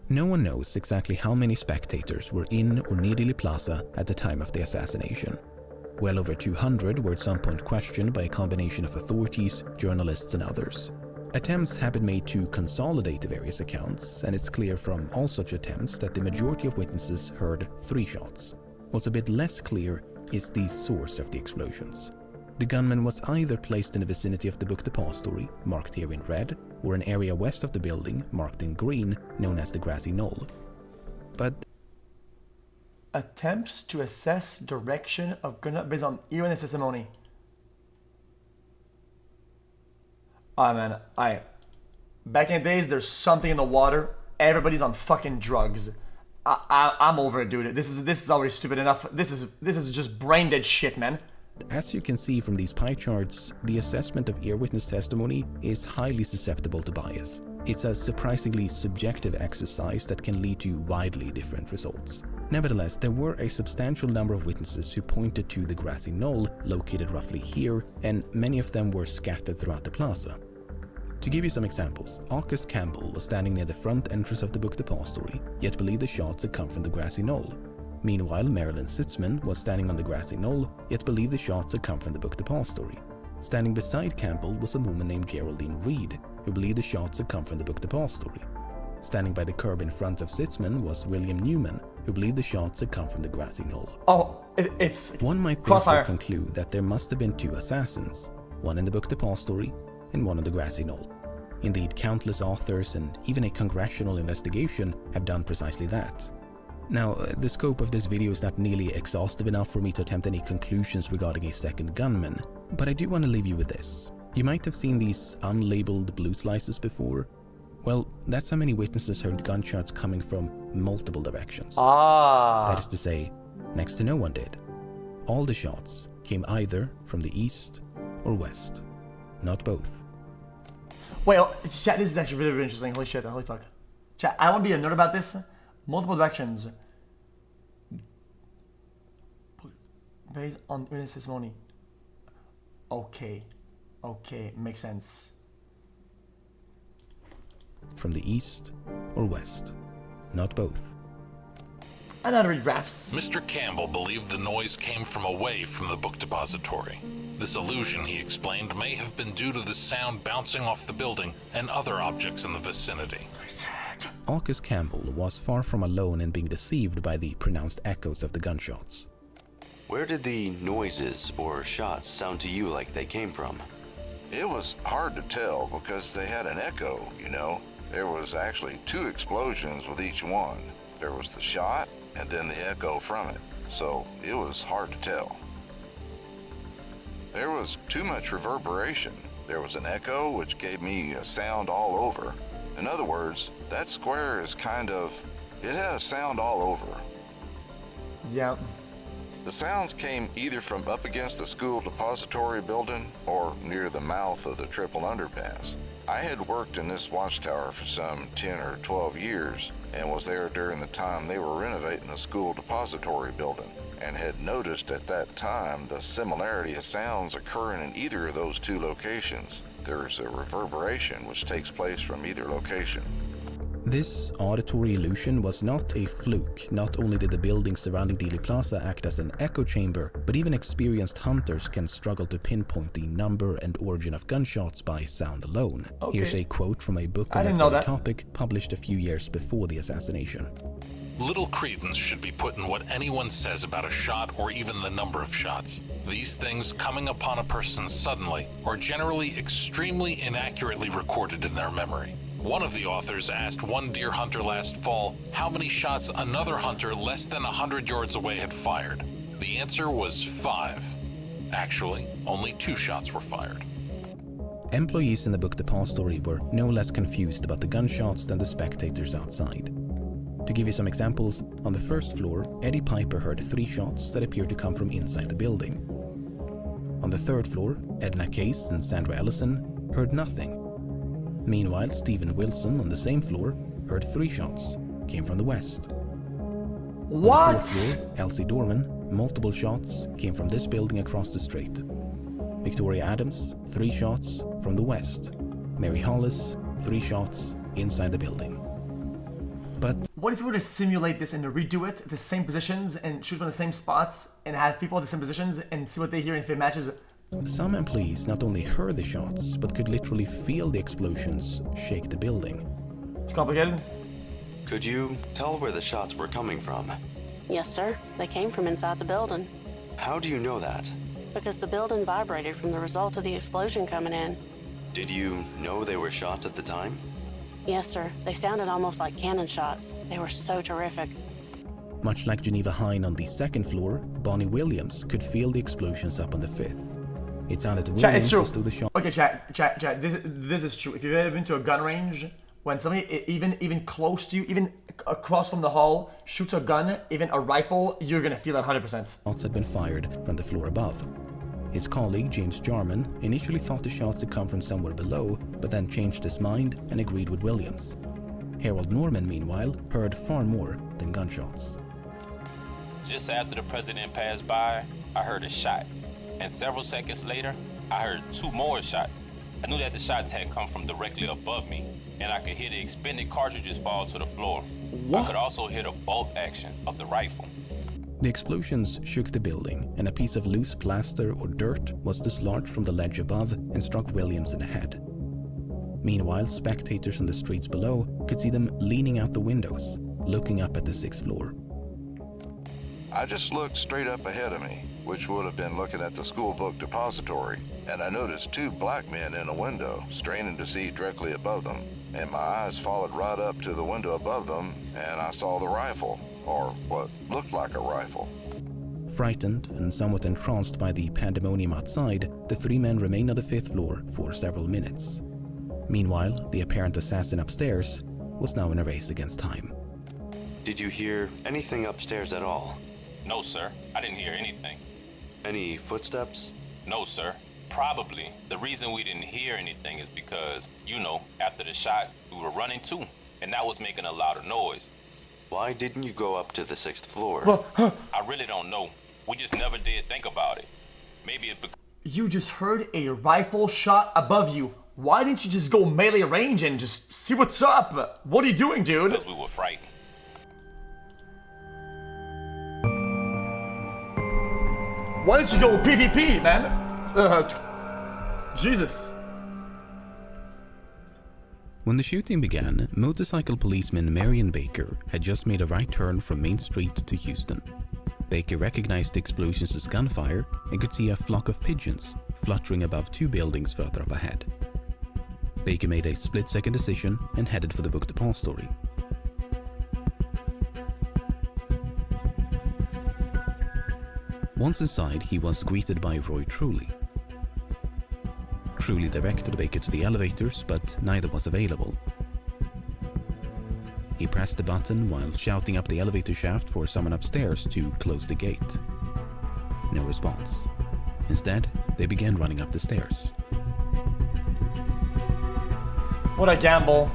No one knows exactly how many spectators were in or near Dealey Plaza at the time of the assassination. Well over 200 were at some point questioned by a combination of authorities, journalists, and others. Attempts have been made to consolidate the various accounts, and it's clear from all such attempts that the majority of witnesses heard 3 shots. What's a bit less clear is the source of the explosions. The gunman was either placed in the vicinity of the book depository, marked here in red, or an area west of the building, marked in green, known as the grassy knoll. But attempts to assess direction of gunman based on earnest testimony. Oh man, back in the days, there's something in the water. Everybody's on fucking drugs. I'm over it, dude. This is already stupid enough. This is just brain dead shit, man. As you can see from these pie charts, the assessment of ear witness testimony is highly susceptible to bias. It's a surprisingly subjective exercise that can lead to widely different results. Nevertheless, there were a substantial number of witnesses who pointed to the grassy knoll located roughly here, and many of them were scattered throughout the plaza. To give you some examples, August Campbell was standing near the front entrance of the book depository, yet believed the shots had come from the grassy knoll. Meanwhile, Marilyn Sitzman was standing on the grassy knoll, yet believed the shots had come from the book depository. Standing beside Campbell was a woman named Geraldine Reed, who believed the shots had come from the book depository. Standing by the curb in front of Sitzman was William Newman, who believed the shots had come from the grassy knoll. Oh, it's one might therefore conclude that there must have been 2 assassins, one in the book depository and one on the grassy knoll. Indeed, countless authors and even a congressional investigation have done precisely that. Now, the scope of this video is not nearly exhaustive enough for me to attempt any conclusions regarding a second gunman, but I do want to leave you with this. You might have seen these unlabeled blue slices before. Well, that's how many witnesses heard gunshots coming from multiple directions. That is to say, next to no one did. All the shots came either from the east or west, not both. Wait, chat, this is actually really, really interesting. Holy shit, holy fuck. Chat, I want to be a nerd about this. Multiple directions. Based on witness testimony. Okay, makes sense. From the east or west, not both. I know how to read graphs. Mr. Campbell believed the noise came from away from the book depository. This illusion, he explained, may have been due to the sound bouncing off the building and other objects in the vicinity. August Campbell was far from alone in being deceived by the pronounced echoes of the gunshots. Where did the noises or shots sound to you like they came from? It was hard to tell because they had an echo, you know. There was actually 2 explosions with each one. There was the shot and then the echo from it, so it was hard to tell. There was too much reverberation. There was an echo which gave me a sound all over. In other words, that square is it had a sound all over. Yeah. The sounds came either from up against the school depository building or near the mouth of the triple underpass. I had worked in this watchtower for some 10 or 12 years and was there during the time they were renovating the school depository building, and had noticed at that time the similarity of sounds occurring in either of those 2 locations. There's a reverberation which takes place from either location. This auditory illusion was not a fluke. Not only did the buildings surrounding Dealey Plaza act as an echo chamber, but even experienced hunters can struggle to pinpoint the number and origin of gunshots by sound alone. Okay. Here's a quote from a book on that very topic published a few years before the assassination. Little credence should be put in what anyone says about a shot or even the number of shots. These things coming upon a person suddenly are generally extremely inaccurately recorded in their memory. One of the authors asked one deer hunter last fall how many shots another hunter less than 100 yards away had fired. The answer was 5. Actually, only 2 shots were fired. Employees in the book Depository were no less confused about the gunshots than the spectators outside. To give you some examples, on the first floor, Eddie Piper heard 3 shots that appeared to come from inside the building. On the third floor, Edna Case and Sandra Ellison heard nothing. Meanwhile, Stephen Wilson on the same floor heard 3 shots, came from the west. What? On the fourth floor, Elsie Dorman, multiple shots came from this building across the street. Victoria Adams, 3 shots from the west. Mary Hollis, 3 shots inside the building. But what if we were to simulate this and to redo it, the same positions, and shoot from the same spots, and have people at the same positions, and see what they hear, and if it matches? Some employees not only heard the shots, but could literally feel the explosions shake the building. It's complicated. Could you tell where the shots were coming from? Yes, sir. They came from inside the building. How do you know that? Because the building vibrated from the result of the explosion coming in. Did you know they were shots at the time? Yes, sir. They sounded almost like cannon shots. They were so terrific. Much like Geneva Hine on the second floor, Bonnie Williams could feel the explosions up on the 5th. It sounded to Williams as though the shot... Okay, chat. This is true. If you've ever been to a gun range, when somebody even close to you, even across from the hall, shoots a gun, even a rifle, you're gonna feel it 100%. Shots had been fired from the floor above. His colleague, James Jarman, initially thought the shots had come from somewhere below, but then changed his mind and agreed with Williams. Harold Norman, meanwhile, heard far more than gunshots. Just after the president passed by, I heard a shot. And several seconds later, I heard 2 more shots. I knew that the shots had come from directly above me, and I could hear the expended cartridges fall to the floor. What? I could also hear the bolt action of the rifle. The explosions shook the building, and a piece of loose plaster or dirt was dislodged from the ledge above and struck Williams in the head. Meanwhile, spectators on the streets below could see them leaning out the windows, looking up at the 6th floor. I just looked straight up ahead of me, which would have been looking at the school book depository, and I noticed 2 black men in a window, straining to see directly above them, and my eyes followed right up to the window above them, and I saw the rifle. or what looked like a rifle. Frightened and somewhat entranced by the pandemonium outside, the three men remained on the 5th floor for several minutes. Meanwhile, the apparent assassin upstairs was now in a race against time. Did you hear anything upstairs at all? No, sir. I didn't hear anything. Any footsteps? No, sir. Probably. The reason we didn't hear anything is because, you know, after the shots, we were running too, and that was making a louder noise. Why didn't you go up to the 6th floor? I really don't know. We just never did think about it. Maybe it. You just heard a rifle shot above you. Why didn't you just go melee range and just see what's up? What are you doing, dude? Because we were frightened. Why didn't you go PvP, man? Jesus. When the shooting began, motorcycle policeman Marion Baker had just made a right turn from Main Street to Houston. Baker recognized the explosions as gunfire and could see a flock of pigeons fluttering above 2 buildings further up ahead. Baker made a split-second decision and headed for the book depository. Once inside, he was greeted by Roy Truly. Truly directed Baker to the elevators, but neither was available. He pressed the button while shouting up the elevator shaft for someone upstairs to close the gate. No response. Instead, they began running up the stairs. What a gamble.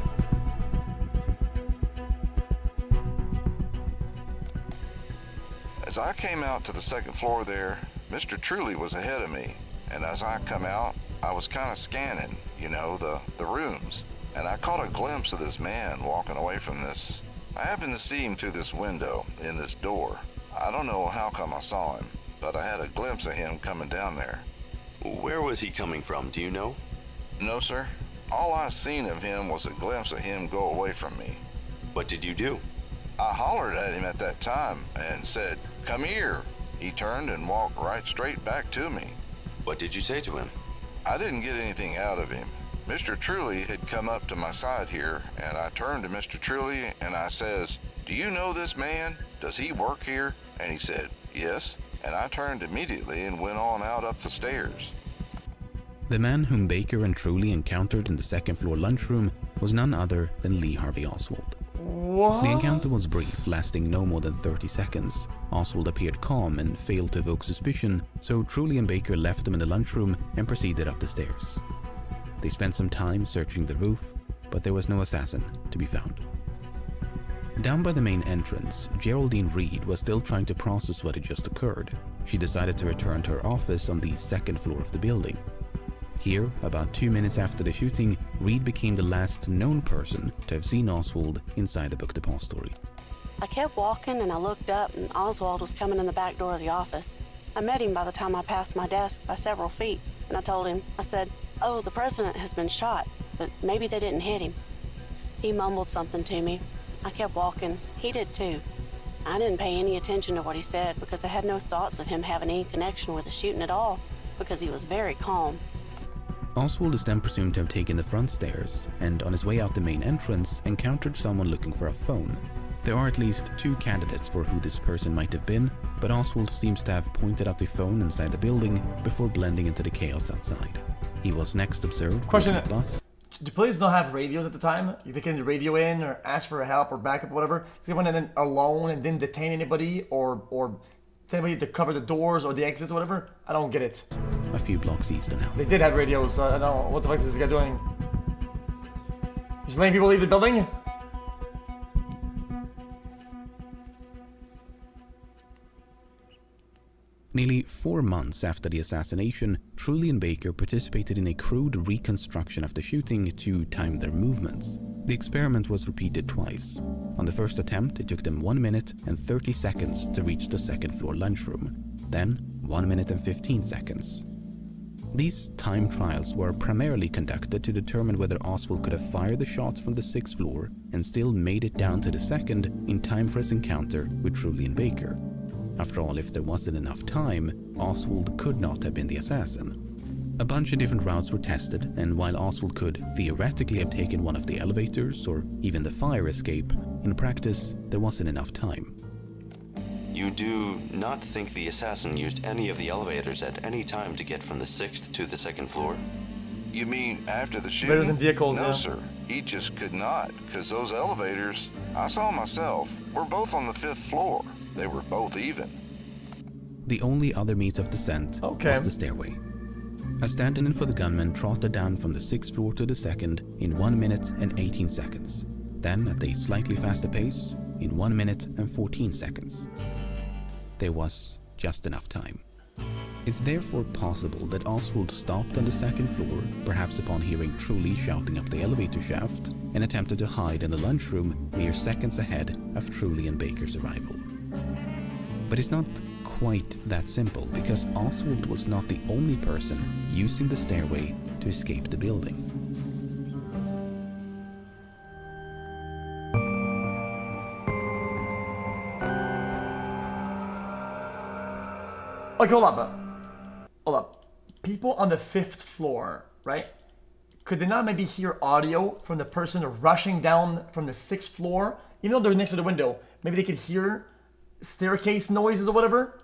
As I came out to the 2nd floor there, Mr. Truly was ahead of me, and as I come out, I was kind of scanning, you know, the rooms, and I caught a glimpse of this man walking away from this. I happened to see him through this window in this door. I don't know how come I saw him, but I had a glimpse of him coming down there. Where was he coming from, do you know? No, sir. All I seen of him was a glimpse of him go away from me. What did you do? I hollered at him at that time and said, "Come here." He turned and walked right straight back to me. What did you say to him? I didn't get anything out of him. Mr. Truly had come up to my side here, and I turned to Mr. Truly and I says, "Do you know this man? Does he work here?" And he said, "Yes." And I turned immediately and went on out up the stairs. The man whom Baker and Truly encountered in the 2nd floor lunchroom was none other than Lee Harvey Oswald. What? The encounter was brief, lasting no more than 30 seconds. Oswald appeared calm and failed to evoke suspicion, so Truly and Baker left him in the lunchroom and proceeded up the stairs. They spent some time searching the roof, but there was no assassin to be found. Down by the main entrance, Geraldine Reed was still trying to process what had just occurred. She decided to return to her office on the 2nd floor of the building. Here, about 2 minutes after the shooting, Reed became the last known person to have seen Oswald inside the book depository. I kept walking and I looked up and Oswald was coming in the back door of the office. I met him by the time I passed my desk by several feet, and I told him, I said, "Oh, the president has been shot, but maybe they didn't hit him." He mumbled something to me. I kept walking. He did too. I didn't pay any attention to what he said because I had no thoughts of him having any connection with the shooting at all, because he was very calm. Oswald is then presumed to have taken the front stairs and, on his way out the main entrance, encountered someone looking for a phone. There are at least 2 candidates for who this person might have been, but Oswald seems to have pointed out the phone inside the building before blending into the chaos outside. He was next observed Question: boarding a bus. Do police not have radios at the time? They can radio in or ask for help or backup or whatever. They went in alone and didn't detain anybody or tell anybody to cover the doors or the exits or whatever. I don't get it. A few blocks east of now. They did have radios, so I don't know. What the fuck is this guy doing? Just letting people leave the building? Nearly 4 months after the assassination, Truly and Baker participated in a crude reconstruction of the shooting to time their movements. The experiment was repeated twice. On the first attempt, it took them 1 minute and 30 seconds to reach the 2nd floor lunchroom. Then, 1 minute and 15 seconds. These time trials were primarily conducted to determine whether Oswald could have fired the shots from the 6th floor and still made it down to the 2nd in time for his encounter with Truly and Baker. After all, if there wasn't enough time, Oswald could not have been the assassin. A bunch of different routes were tested, and while Oswald could theoretically have taken one of the elevators or even the fire escape, in practice there wasn't enough time. You do not think the assassin used any of the elevators at any time to get from the 6th to the 2nd floor? You mean after the shooting? Better than vehicles, no, yeah. sir. He just could not, because those elevators, I saw myself, were both on the 5th floor. They were both even. The only other means of descent was the stairway. A stand-in for the gunman trotted down from the 6th floor to the 2nd in 1 minute and 18 seconds. Then, at a slightly faster pace, in 1 minute and 14 seconds. There was just enough time. It's therefore possible that Oswald stopped on the 2nd floor, perhaps upon hearing Truly shouting up the elevator shaft, and attempted to hide in the lunchroom mere seconds ahead of Truly and Baker's arrival. But it's not quite that simple, because Oswald was not the only person using the stairway to escape the building. Okay, hold up. People on the 5th floor, right? Could they not maybe hear audio from the person rushing down from the 6th floor? Even though they're next to the window, maybe they could hear staircase noises or whatever?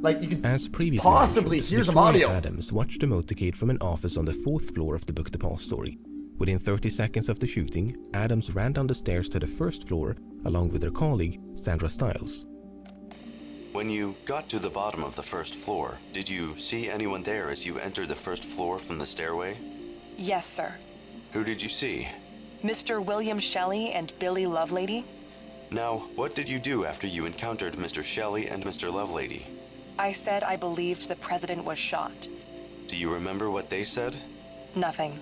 Like, you could As previously possibly hear some audio. Adams watched the motorcade from an office on the 4th floor of the Book Depository. Within 30 seconds of the shooting, Adams ran down the stairs to the 1st floor along with her colleague, Sandra Stiles. When you got to the bottom of the 1st floor, did you see anyone there as you entered the 1st floor from the stairway? Yes, sir. Who did you see? Mr. William Shelley and Billy Lovelady. Now, what did you do after you encountered Mr. Shelley and Mr. Lovelady? I said I believed the president was shot. Do you remember what they said? Nothing.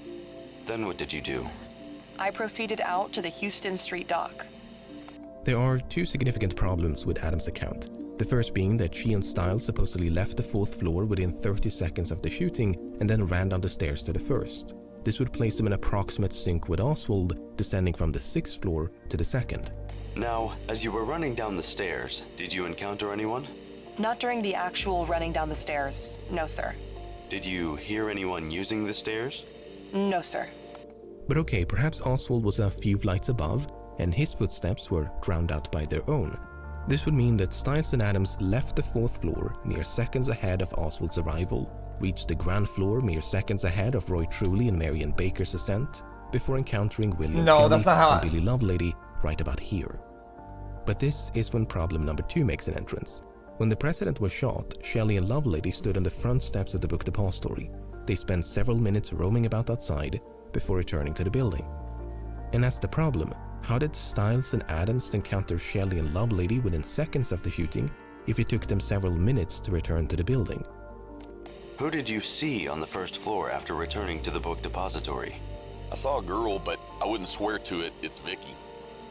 Then what did you do? I proceeded out to the Houston Street dock. There are two significant problems with Adams' account. The first being that she and Stiles supposedly left the 4th floor within 30 seconds of the shooting and then ran down the stairs to the 1st. This would place them in approximate sync with Oswald, descending from the 6th floor to the 2nd. Now, as you were running down the stairs, did you encounter anyone? Not during the actual running down the stairs. No, sir. Did you hear anyone using the stairs? No, sir. But okay, perhaps Oswald was a few flights above and his footsteps were drowned out by their own. This would mean that Stiles and Adams left the 4th floor mere seconds ahead of Oswald's arrival, reached the ground floor mere seconds ahead of Roy Truly and Marion Baker's ascent, before encountering William Shelley and Billy Lovelady right about here. But this is when problem number 2 makes an entrance. When the president was shot, Shelley and Lovelady stood on the front steps of the Book Depository. They spent several minutes roaming about outside before returning to the building. And that's the problem. How did Stiles and Adams encounter Shelley and Lovelady within seconds of the shooting if it took them several minutes to return to the building? Who did you see on the 1st floor after returning to the Book Depository? I saw a girl, but I wouldn't swear to it. It's Vicky.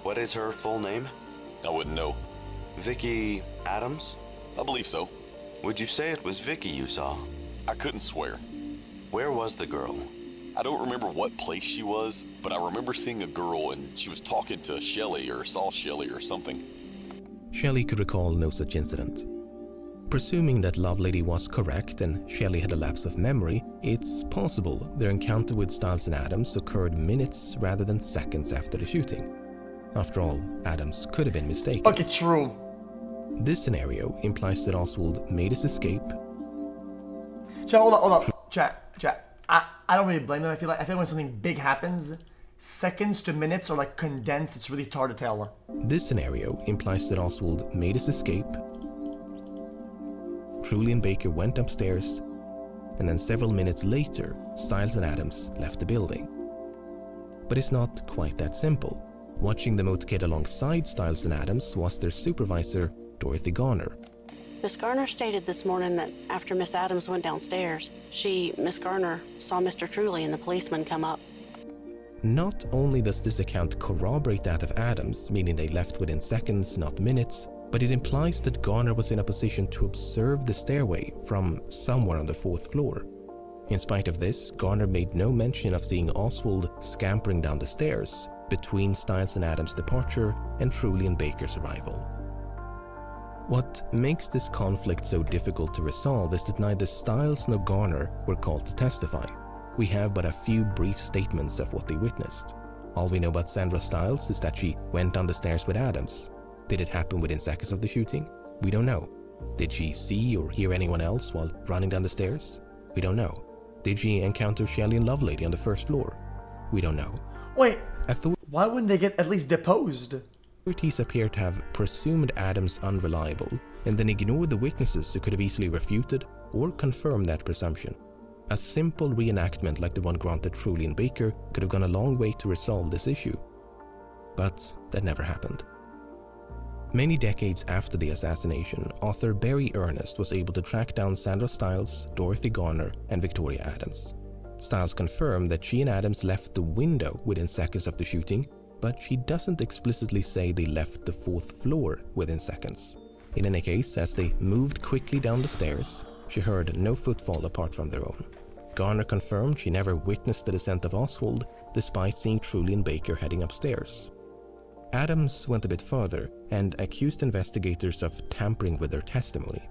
What is her full name? I wouldn't know. Vicky Adams? I believe so. Would you say it was Vicky you saw? I couldn't swear. Where was the girl? I don't remember what place she was, but I remember seeing a girl and she was talking to Shelley or saw Shelley or something. Shelley could recall no such incident. Presuming that Lovelady was correct and Shelley had a lapse of memory, it's possible their encounter with Stiles and Adams occurred minutes rather than seconds after the shooting. After all, Adams could have been mistaken. Okay, true. This scenario implies that Oswald made his escape. Chat, hold up. Chat. I don't really blame them. I feel like when something big happens, seconds to minutes are like condensed. It's really hard to tell. This scenario implies that Oswald made his escape. Truly and Baker went upstairs, and then several minutes later, Stiles and Adams left the building. But it's not quite that simple. Watching the motorcade alongside Stiles and Adams was their supervisor, Dorothy Garner. Miss Garner stated this morning that after Miss Adams went downstairs, Miss Garner, saw Mr. Truly and the policeman come up. Not only does this account corroborate that of Adams, meaning they left within seconds, not minutes, but it implies that Garner was in a position to observe the stairway from somewhere on the 4th floor. In spite of this, Garner made no mention of seeing Oswald scampering down the stairs between Stiles and Adams' departure and Truly and Baker's arrival. What makes this conflict so difficult to resolve is that neither Stiles nor Garner were called to testify. We have but a few brief statements of what they witnessed. All we know about Sandra Stiles is that she went down the stairs with Adams. Did it happen within seconds of the shooting? We don't know. Did she see or hear anyone else while running down the stairs? We don't know. Did she encounter Shelley and Lovelady on the first floor? We don't know. Wait, why wouldn't they get at least deposed? Authorities appear to have presumed Adams unreliable and then ignored the witnesses who could have easily refuted or confirmed that presumption. A simple reenactment like the one granted Truly and Baker could have gone a long way to resolve this issue. But that never happened. Many decades after the assassination, author Barry Ernest was able to track down Sandra Stiles, Dorothy Garner, and Victoria Adams. Stiles confirmed that she and Adams left the window within seconds of the shooting, but she doesn't explicitly say they left the 4th floor within seconds. In any case, as they moved quickly down the stairs, she heard no footfall apart from their own. Garner confirmed she never witnessed the descent of Oswald, despite seeing Truly and Baker heading upstairs. Adams went a bit further and accused investigators of tampering with their testimony.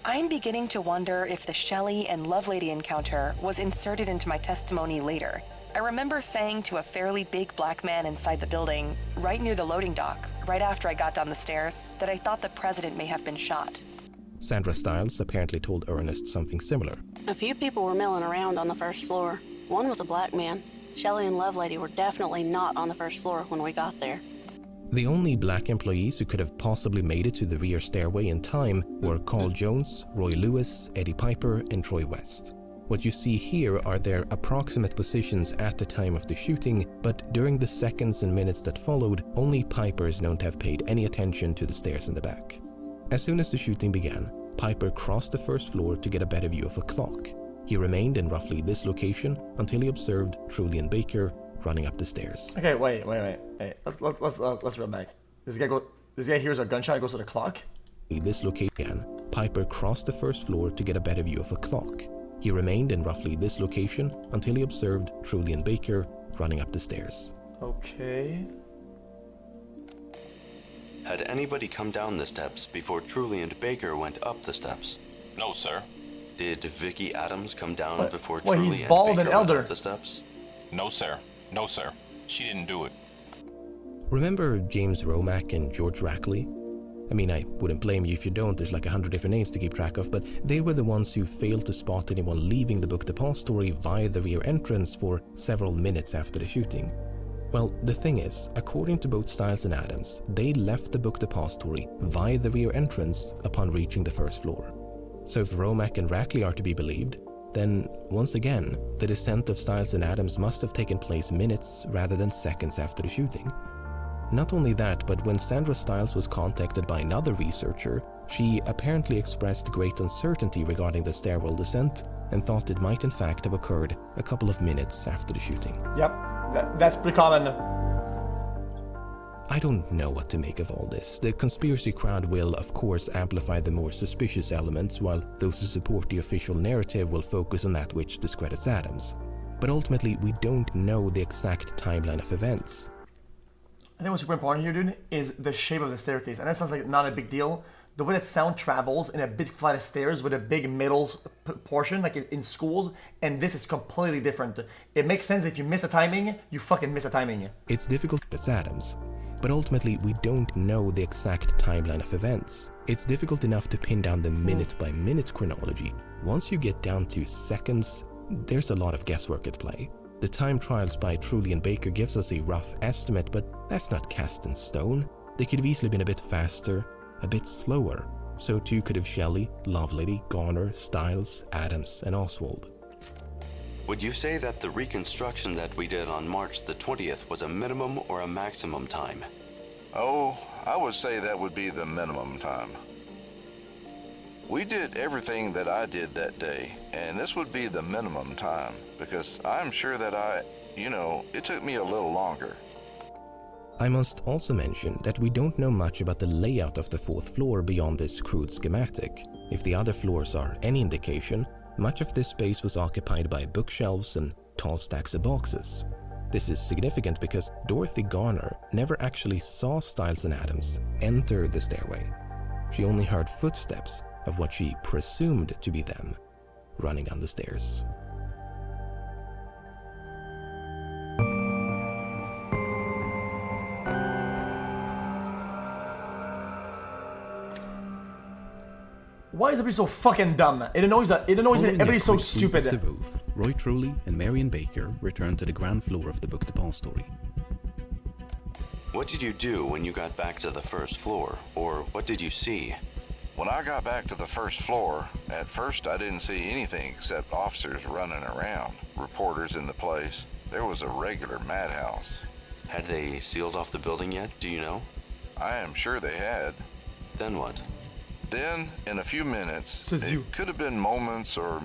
I'm beginning to wonder if the Shelley and Lovelady encounter was inserted into my testimony later. I remember saying to a fairly big black man inside the building, right near the loading dock, right after I got down the stairs, that I thought the president may have been shot. Sandra Stiles apparently told Ernest something similar. A few people were milling around on the first floor. One was a black man. Shelley and Lovelady were definitely not on the first floor when we got there. The only black employees who could have possibly made it to the rear stairway in time were Carl Jones, Roy Lewis, Eddie Piper, and Troy West. What you see here are their approximate positions at the time of the shooting, but during the seconds and minutes that followed, only Piper is known to have paid any attention to the stairs in the back. As soon as the shooting began, Piper crossed the first floor to get a better view of a clock. He remained in roughly this location until he observed Truly and Baker running up the stairs. Okay, wait. Let's run back. This guy hears a gunshot and goes to the clock? This location, Piper crossed the first floor to get a better view of a clock. He remained in roughly this location until he observed Truly and Baker running up the stairs. Okay. Had anybody come down the steps before Truly and Baker went up the steps? No, sir. Did Vicky Adams come down before Well, Truly he's and bald Baker and went elder. up the steps? No, sir. No, sir. She didn't do it. Remember James Romack and George Rackley? I mean, I wouldn't blame you if you don't, there's like 100 different names to keep track of, but they were the ones who failed to spot anyone leaving the book depository via the rear entrance for several minutes after the shooting. Well, the thing is, according to both Stiles and Adams, they left the book depository via the rear entrance upon reaching the first floor. So if Romack and Rackley are to be believed, then once again, the descent of Stiles and Adams must have taken place minutes rather than seconds after the shooting. Not only that, but when Sandra Stiles was contacted by another researcher, she apparently expressed great uncertainty regarding the stairwell descent and thought it might in fact have occurred a couple of minutes after the shooting. Yep, that's pretty common. I don't know what to make of all this. The conspiracy crowd will, of course, amplify the more suspicious elements, while those who support the official narrative will focus on that which discredits Adams. But ultimately, we don't know the exact timeline of events. I think what's super important here, dude, is the shape of the staircase. And that sounds like not a big deal. The way that sound travels in a big flight of stairs with a big middle portion, like in schools, and this is completely different. It makes sense that if you miss a timing, you fucking miss a timing. It's difficult as Adams, but ultimately we don't know the exact timeline of events. It's difficult enough to pin down the minute-by-minute chronology. Once you get down to seconds, there's a lot of guesswork at play. The time trials by Truly and Baker gives us a rough estimate, but that's not cast in stone. They could have easily been a bit faster, a bit slower. So too could have Shelley, Lovelady, Garner, Stiles, Adams, and Oswald. Would you say that the reconstruction that we did on March the 20th was a minimum or a maximum time? Oh, I would say that would be the minimum time. We did everything that I did that day, and this would be the minimum time, because I'm sure that it took me a little longer. I must also mention that we don't know much about the layout of the 4th floor beyond this crude schematic. If the other floors are any indication, much of this space was occupied by bookshelves and tall stacks of boxes. This is significant because Dorothy Garner never actually saw Stiles and Adams enter the stairway. She only heard footsteps of what she presumed to be them running down the stairs. Why is everybody so fucking dumb? It annoys me. Everybody's so stupid. Off the roof, Roy Truly and Marion Baker returned to the ground floor of the book depository. What did you do when you got back to the first floor? Or what did you see? When I got back to the first floor, at first I didn't see anything except officers running around, reporters in the place. There was a regular madhouse. Had they sealed off the building yet, do you know? I am sure they had. Then what? Then, in a few minutes, it could have been moments or